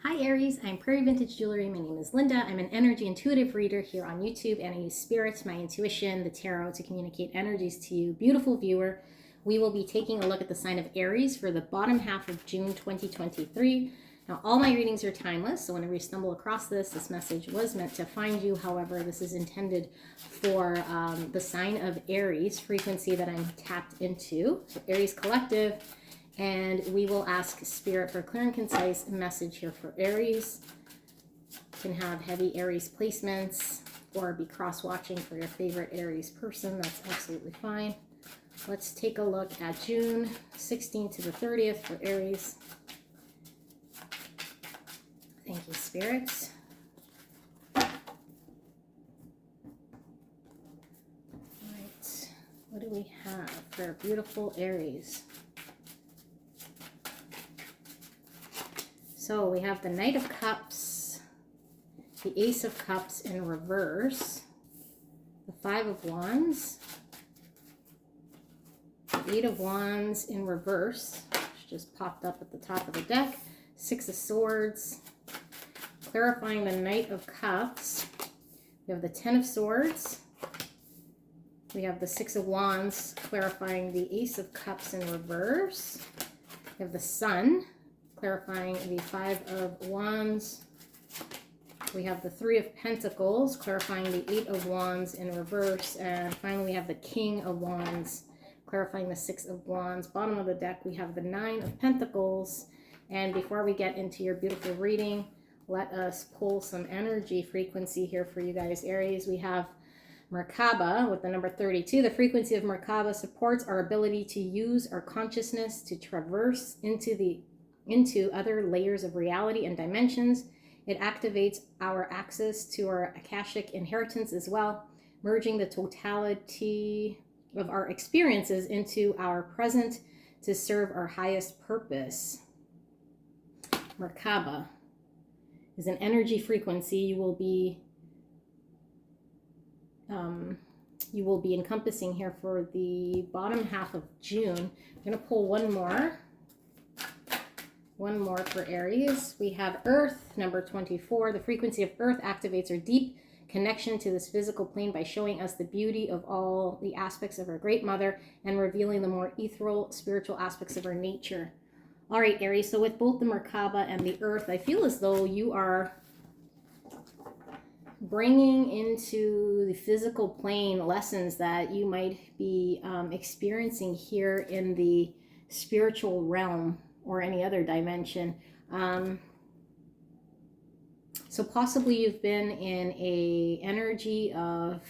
Hi Aries, I'm Prairie Vintage Jewelry. My name is Linda. I'm an energy intuitive reader here on YouTube, and I use spirit, my intuition, the tarot to communicate energies to you. Beautiful viewer, we will be taking a look at the sign of Aries for the bottom half of June 2023. Now, all my readings are timeless, so whenever you stumble across this message was meant to find you. However, this is intended for the sign of Aries frequency that I'm tapped into. So Aries Collective. And we will ask Spirit for a clear and concise message here for Aries. You can have heavy Aries placements or be cross-watching for your favorite Aries person. That's absolutely fine. Let's take a look at June 16th to the 30th for Aries. Thank you, Spirit. All right, what do we have for beautiful Aries? So we have the Knight of Cups, the Ace of Cups in reverse, the Five of Wands, the Eight of Wands in reverse, which just popped up at the top of the deck, Six of Swords, clarifying the Knight of Cups. We have the Ten of Swords. We have the Six of Wands, clarifying the Ace of Cups in reverse. We have the Sun, clarifying the Five of Wands. We have the Three of Pentacles, clarifying the Eight of Wands in reverse. And finally, we have the King of Wands, clarifying the Six of Wands. Bottom of the deck, we have the Nine of Pentacles. And before we get into your beautiful reading, let us pull some energy frequency here for you guys, Aries. We have Merkaba with the number 32. The frequency of Merkaba supports our ability to use our consciousness to traverse into other layers of reality and dimensions. It activates our access to our Akashic inheritance as well, merging the totality of our experiences into our present to serve our highest purpose. Merkaba is an energy frequency you will be encompassing here for the bottom half of June. I'm going to pull one more for Aries. We have Earth, number 24. The frequency of Earth activates our deep connection to this physical plane by showing us the beauty of all the aspects of our Great Mother and revealing the more ethereal, spiritual aspects of our nature. All right, Aries, so with both the Merkaba and the Earth, I feel as though you are bringing into the physical plane lessons that you might be experiencing here in the spiritual realm or any other dimension. So possibly you've been in a energy of,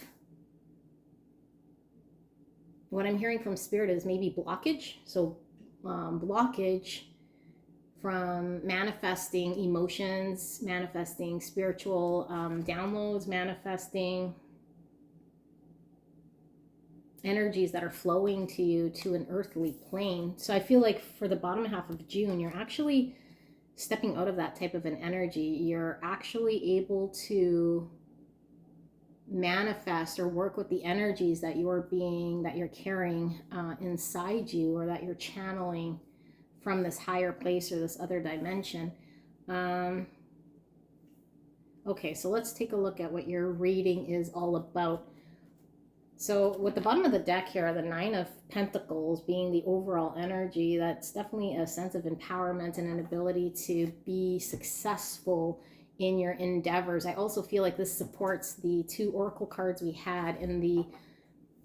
what I'm hearing from Spirit is maybe blockage. So blockage from manifesting emotions, manifesting spiritual downloads, manifesting energies that are flowing to you to an earthly plane. So I feel like for the bottom half of June, you're actually stepping out of that type of an energy. You're actually able to manifest or work with the energies that you're carrying inside you, or that you're channeling from this higher place or this other dimension. Okay, so let's take a look at what your reading is all about. So with the bottom of the deck here, the Nine of Pentacles being the overall energy, that's definitely a sense of empowerment and an ability to be successful in your endeavors. I also feel like this supports the two oracle cards we had in the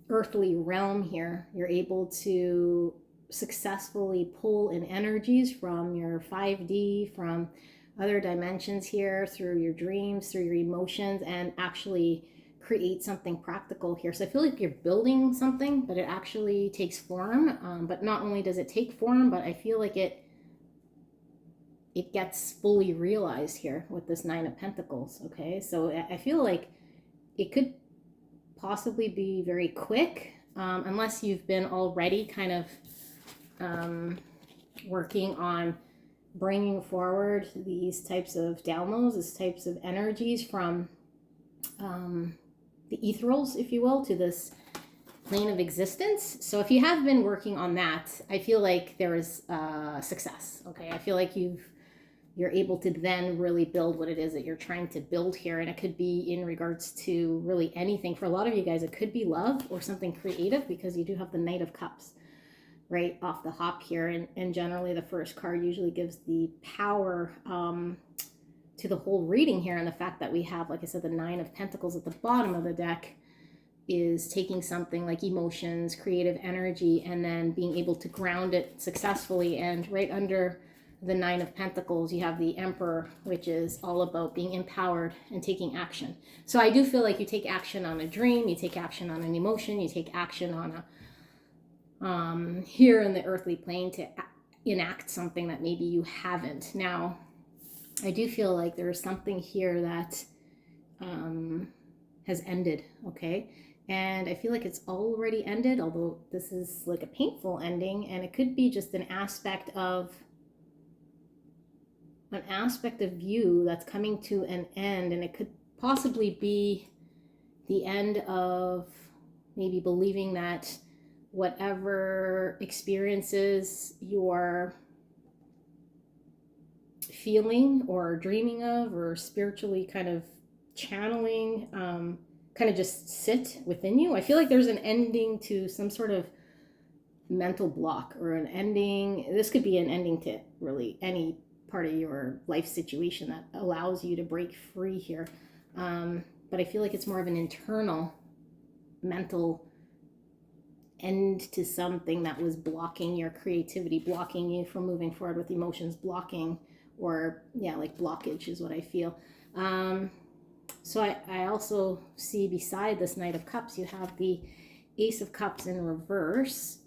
earthly realm here. You're able to successfully pull in energies from your 5D, from other dimensions here, through your dreams, through your emotions, and actually create something practical here. So I feel like you're building something, but it actually takes form. But not only does it take form, but I feel like it gets fully realized here with this Nine of Pentacles. Okay, so I feel like it could possibly be very quick, unless you've been already kind of working on bringing forward these types of downloads, these types of energies from the ethereals, if you will, to this plane of existence. So if you have been working on that, I feel like there is success. Okay, I feel like you've you're able to then really build what it is that you're trying to build here. And it could be in regards to really anything. For a lot of you guys, it could be love or something creative, because you do have the Knight of Cups right off the hop here. And generally the first card usually gives the power to the whole reading here. And the fact that we have, like I said, the Nine of Pentacles at the bottom of the deck is taking something like emotions, creative energy, and then being able to ground it successfully. And right under the Nine of Pentacles, you have the Emperor, which is all about being empowered and taking action. So I do feel like you take action on a dream, you take action on an emotion, you take action on a here in the earthly plane to enact something that maybe you haven't. Now, I do feel like there's something here that has ended, okay? And I feel like it's already ended, although this is like a painful ending, and it could be just an aspect of you that's coming to an end, and it could possibly be the end of maybe believing that whatever experiences you're feeling or dreaming of or spiritually kind of channeling kind of just sit within you. I feel like there's an ending to some sort of mental block, or an ending. This could be an ending to really any part of your life situation that allows you to break free here. But I feel like it's more of an internal mental end to something that was blocking your creativity, blocking you from moving forward with emotions, blocking, or yeah, like blockage is what I feel. So I also see beside this Knight of Cups, you have the Ace of Cups in reverse,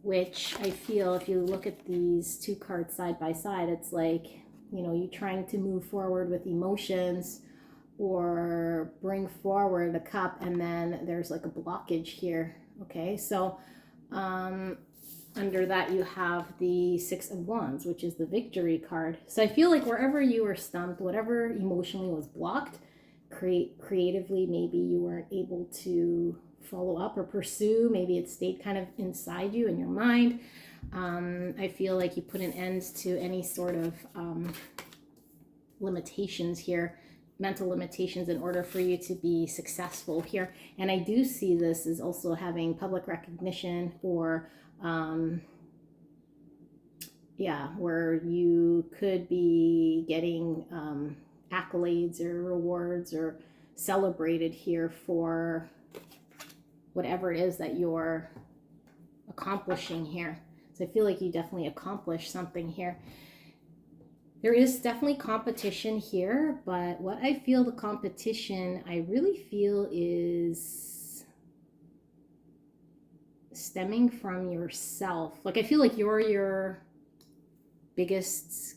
which I feel if you look at these two cards side by side, it's like, you know, you trying to move forward with emotions or bring forward a cup, and then there's like a blockage here. Okay, so under that you have the Six of Wands, which is the Victory card. So I feel like wherever you were stumped, whatever emotionally was blocked, creatively, maybe you weren't able to follow up or pursue. Maybe it stayed kind of inside you in your mind. I feel like you put an end to any sort of limitations here, mental limitations, in order for you to be successful here. And I do see this as also having public recognition, or where you could be getting accolades or rewards or celebrated here for whatever it is that you're accomplishing here. So I feel like you definitely accomplished something here. There is definitely competition here, but what I feel the competition, I really feel, is stemming from yourself. Like, I feel like you're your biggest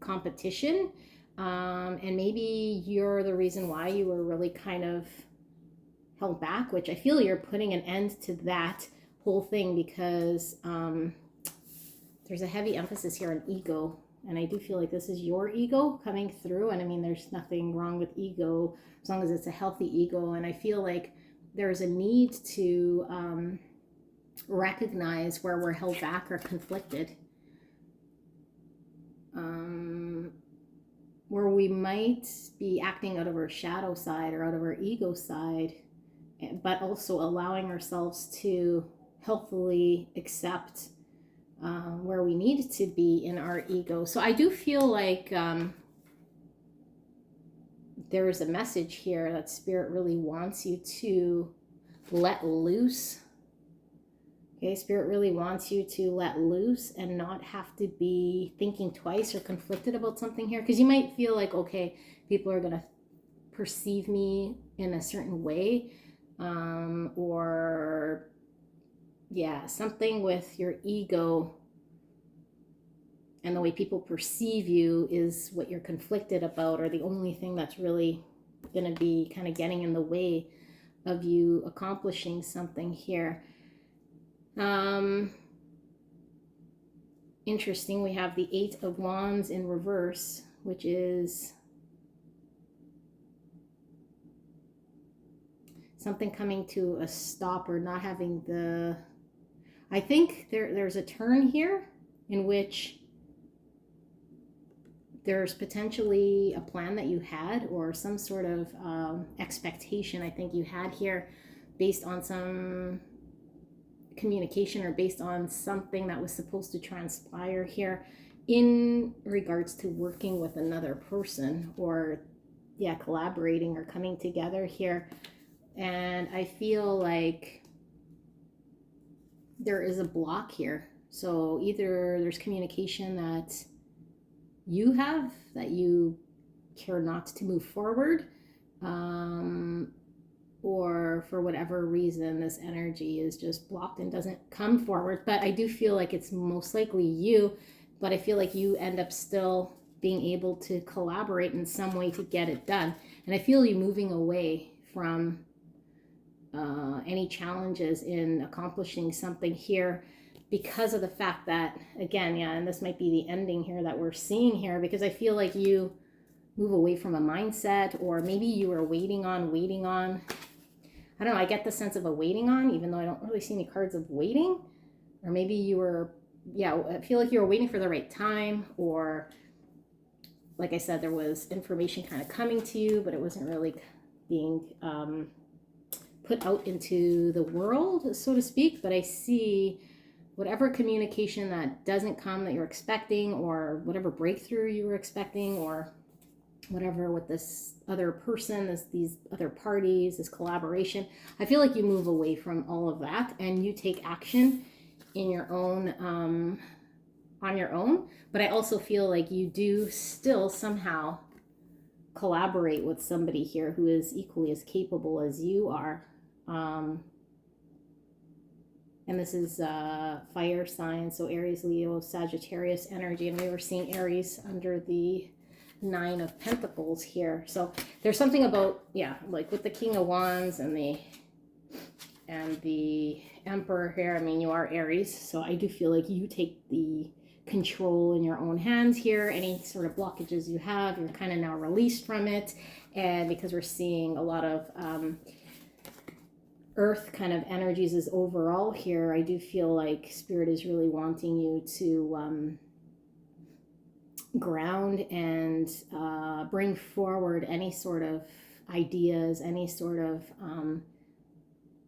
competition, and maybe you're the reason why you were really kind of held back, which I feel you're putting an end to that whole thing, because there's a heavy emphasis here on ego. And I do feel like this is your ego coming through. And I mean, there's nothing wrong with ego as long as it's a healthy ego. And I feel like there's a need to recognize where we're held back or conflicted, where we might be acting out of our shadow side or out of our ego side, but also allowing ourselves to healthfully accept where we need to be in our ego. So I do feel like there is a message here that Spirit really wants you to let loose. Okay, Spirit really wants you to let loose and not have to be thinking twice or conflicted about something here. Because you might feel like, okay, people are going to perceive me in a certain way, or yeah, something with your ego and the way people perceive you is what you're conflicted about, or the only thing that's really going to be kind of getting in the way of you accomplishing something here. Interesting, we have the Eight of Wands in reverse, which is something coming to a stop, or not having the... I think there's a turn here in which there's potentially a plan that you had, or some sort of expectation I think you had here, based on some communication or based on something that was supposed to transpire here in regards to working with another person, or collaborating or coming together here. And I feel like there is a block here. So either there's communication that you have that you care not to move forward, or for whatever reason this energy is just blocked and doesn't come forward. But I do feel like it's most likely you, but I feel like you end up still being able to collaborate in some way to get it done. And I feel you moving away from any challenges in accomplishing something here, because of the fact that, again, and this might be the ending here that we're seeing here, because I feel like you move away from a mindset, or maybe you were waiting on. I don't know, I get the sense of a waiting on, even though I don't really see any cards of waiting. Or maybe you were, I feel like you were waiting for the right time, or like I said, there was information kind of coming to you, but it wasn't really being put out into the world, so to speak. But I see whatever communication that doesn't come that you're expecting, or whatever breakthrough you were expecting, or whatever with this other person, these other parties, this collaboration. I feel like you move away from all of that and you take action in your own, on your own. But I also feel like you do still somehow collaborate with somebody here who is equally as capable as you are. And this is fire sign, so Aries, Leo, Sagittarius energy. And we were seeing Aries under the 9 of Pentacles here. So there's something about, like with the King of Wands and the Emperor here. I mean, you are Aries, so I do feel like you take the control in your own hands here. Any sort of blockages you have, you're kind of now released from it. And because we're seeing a lot of earth kind of energies as overall here, I do feel like Spirit is really wanting you to ground and bring forward any sort of ideas, any sort of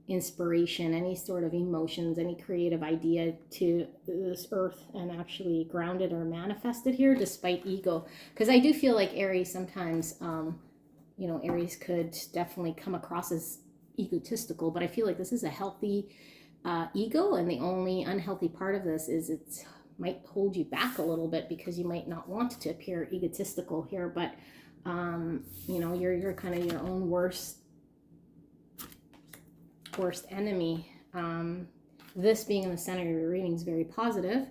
inspiration, any sort of emotions, any creative idea to this earth, and actually ground it or manifest it here, despite ego. Because I do feel like Aries sometimes, Aries could definitely come across as egotistical, but I feel like this is a healthy ego, and the only unhealthy part of this is it might hold you back a little bit, because you might not want to appear egotistical here, but you're kind of your own worst enemy. This being in the center of your reading is very positive.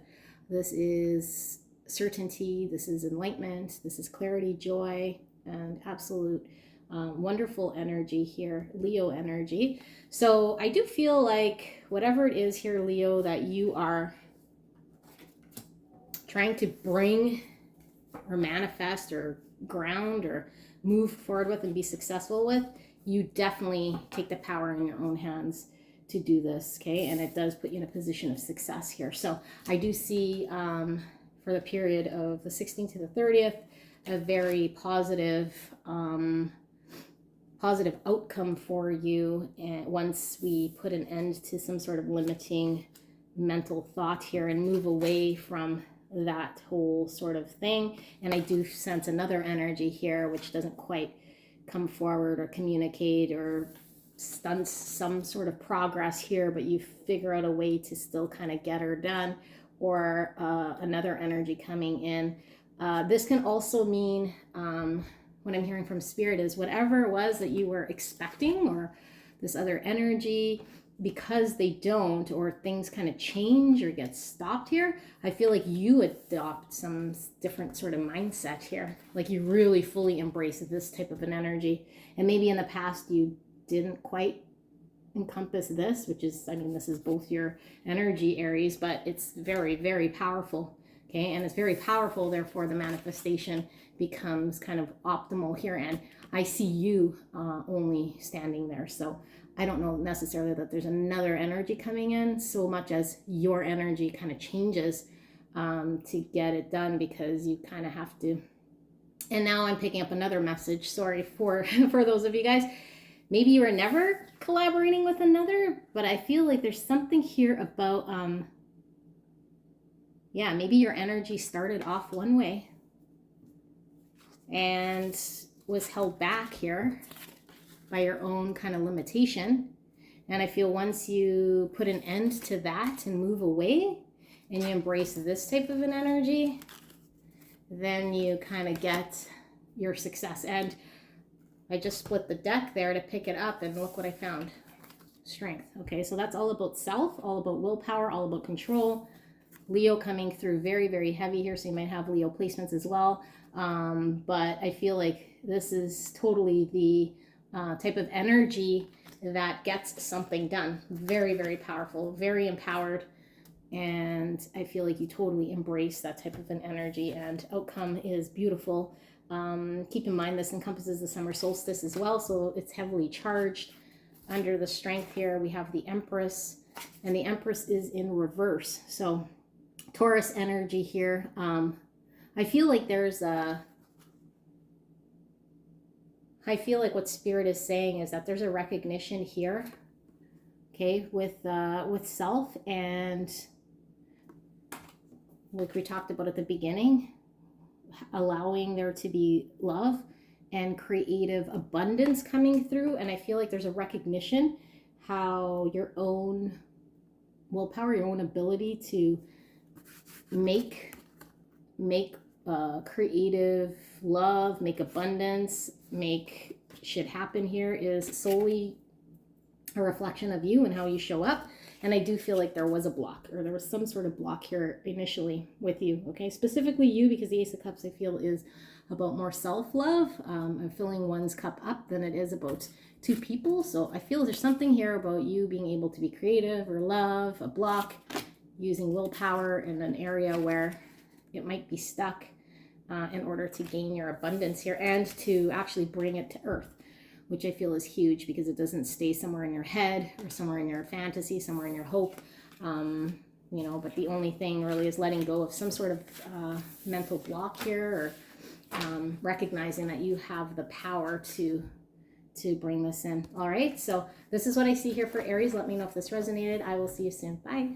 This is certainty, this is enlightenment, this is clarity, joy, and absolute wonderful energy here, Leo energy. So I do feel like whatever it is here, Leo, that you are trying to bring or manifest or ground or move forward with and be successful with, you definitely take the power in your own hands to do this, okay? And it does put you in a position of success here. So I do see for the period of the 16th to the 30th, a very positive outcome for you, and once we put an end to some sort of limiting mental thought here and move away from that whole sort of thing. And I do sense another energy here which doesn't quite come forward or communicate or stunts some sort of progress here, but you figure out a way to still kind of get her done, or another energy coming in. This can also mean, what I'm hearing from Spirit is whatever it was that you were expecting, or this other energy, because they don't, or things kind of change or get stopped here, I feel like you adopt some different sort of mindset here. Like you really fully embrace this type of an energy. And maybe in the past you didn't quite encompass this, which is, I mean, this is both your energy, Aries, but it's very, very powerful. Okay, and it's very powerful, therefore the manifestation becomes kind of optimal here. And I see you only standing there. So I don't know necessarily that there's another energy coming in, so much as your energy kind of changes to get it done, because you kind of have to And now I'm picking up another message. Sorry for for those of you guys. Maybe you were never collaborating with another, but I feel like there's something here about, yeah, maybe your energy started off one way and was held back here by your own kind of limitation. And I feel once you put an end to that and move away and you embrace this type of an energy, then you kind of get your success. And I just split the deck there to pick it up, and look what I found. Strength. Okay, so that's all about self, all about willpower, all about control. Leo coming through very, very heavy here, so you might have Leo placements as well. But I feel like this is totally the type of energy that gets something done. Very, very powerful, very empowered. And I feel like you totally embrace that type of an energy, and outcome is beautiful. Keep in mind this encompasses the summer solstice as well, so it's heavily charged. Under the strength here, we have the Empress, and the Empress is in reverse. So Taurus energy here. I feel like there's a... I feel like what Spirit is saying is that there's a recognition here, okay, with self, and like we talked about at the beginning, allowing there to be love and creative abundance coming through. And I feel like there's a recognition how your own willpower, your own ability to make creative love, make abundance, make shit happen here is solely a reflection of you and how you show up. And I do feel like there was a block, or there was some sort of block here initially with you, okay? Specifically you, because the Ace of Cups I feel is about more self-love, and filling one's cup up than it is about two people. So I feel there's something here about you being able to be creative or love, a block, using willpower in an area where it might be stuck in order to gain your abundance here and to actually bring it to earth, which I feel is huge because it doesn't stay somewhere in your head or somewhere in your fantasy, somewhere in your hope, you know, but the only thing really is letting go of some sort of mental block here, or recognizing that you have the power to bring this in. All right, so this is what I see here for Aries. Let me know if this resonated. I will see you soon. Bye.